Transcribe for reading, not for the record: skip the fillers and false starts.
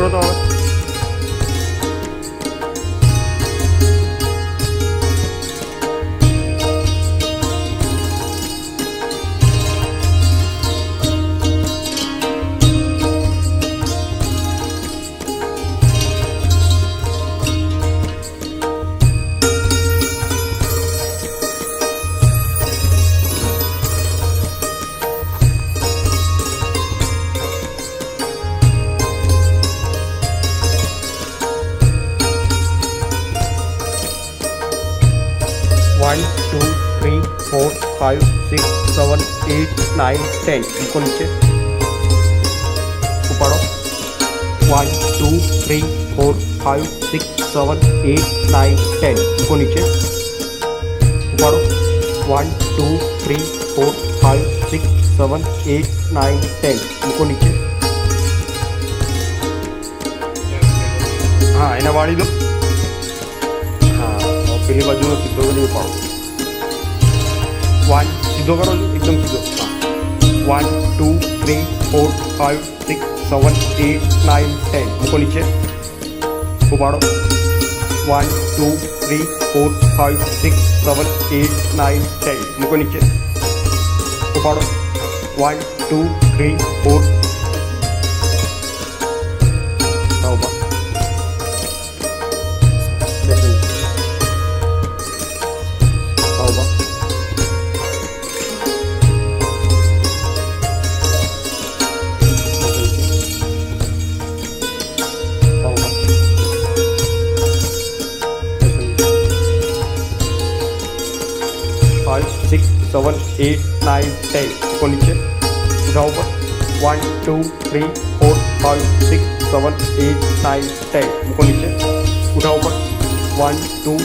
करो तो हमें। 1 2 3 4 5 6 7 8 9 10 इनको नीचे उपाड़ो। 1 2 3 4 5 6 7 8 9 10 इनको नीचे उपाड़ो। 1 2 3 4 5 6 7 8 9 10 इनको नीचे। हाँ एने वाड़ी दो। हाँ और पहली बाजू में सीधो करी उपाड़ो। 1 सीधो करो जी एकदम सीधो। हाँ 1 2 3 4 5 6 7 8 9 10 इनको नीचे उपाड़ो। 1 2 3 4 5 6 7 8 9 10 इनको नीचे उपाड़ो। 1 2 3 4 5 6 7 8 9 10 को नीचे उठाओ ऊपर। 1 2 3 4 5 6 7 8 9 10 को नीचे उठाओ ऊपर। 1 2